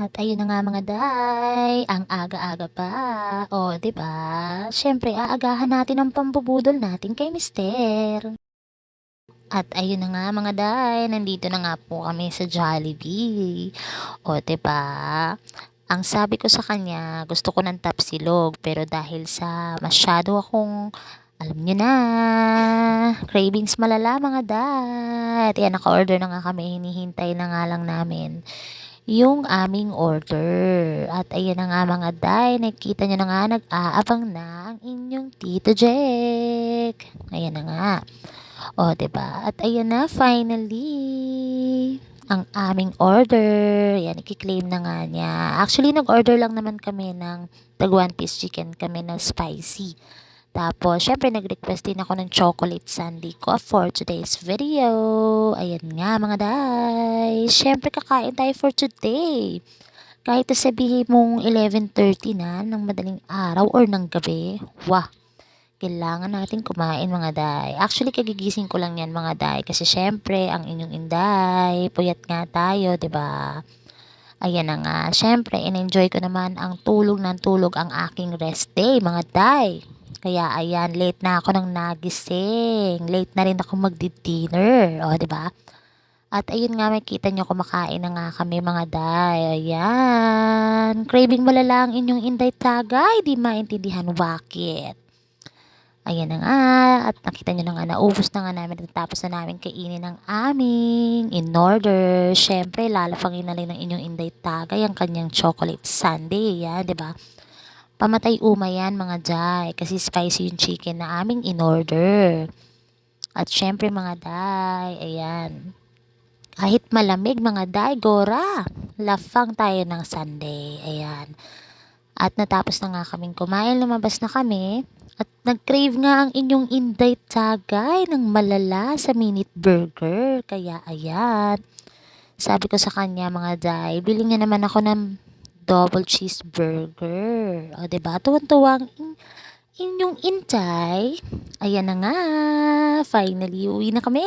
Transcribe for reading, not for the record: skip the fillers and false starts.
At ayun na nga mga day, ang aga-aga pa. O, 'di ba? Siyempre aagahan natin ang pambubudol natin kay mister. At ayun na nga mga day, nandito na nga po kami sa Jollibee. O, 'di ba? Ang sabi ko sa kanya, gusto ko ng tapsilog pero dahil sa masyado akong alam niyo na, cravings malala mga day. At yan, naka-order na nga kami, hinihintay na nga lang namin yung aming order. At ayan na nga mga day, nakikita nyo na nga, nag-aabang na ang inyong Tito Jack. Ayan na nga. O, diba? At ayan na, finally, ang aming order. Yan, i-claim na nga niya. Actually, nag-order lang naman kami ng tag 1-piece chicken kami na spicy. Tapos, syempre, nag-request din ako ng chocolate sundae ko for today's video. Ayan nga, mga day. Syempre, kakain tayo for today. Kahit sabihin mong 11:30 na ng madaling araw or ng gabi, wah, kailangan natin kumain, mga day. Actually, kagigising ko lang yan, mga day. Kasi syempre, ang inyong inday, puyat nga tayo, 'di ba? Ayan na nga. Syempre, in-enjoy ko naman ang tulog ng tulog ang aking rest day, mga day. Kaya ayan, late na ako nang nagising. Late na rin ako magdi-dinner. O, 'di ba? At ayun nga, makita nyo, kumakain na nga kami mga day. Ayan. Craving malala ang inyong inday tagay. Di maintindihan bakit. Ayan na nga. At nakita nyo na nga, naubos na nga namin. Tapos na namin kainin ng aming in order. Syempre, lalapangin na rin ng inyong inday tagay ang kanyang chocolate sundae. Yan, di ba? Pamatay umay yan mga day. Kasi spicy yung chicken na aming in order. At syempre mga day, ayan. Kahit malamig mga day, gora. Lafang tayo ng Sunday. Ayan. At natapos na nga kaming kumain, lumabas na kami. At nag-crave nga ang inyong inday tagay ng malala sa minute burger. Kaya ayan. Sabi ko sa kanya mga day, bili niya naman ako ng double cheeseburger. O, diba? Tuwan-tuwang inyong intay. Ayan na nga. Finally, uwi na kami.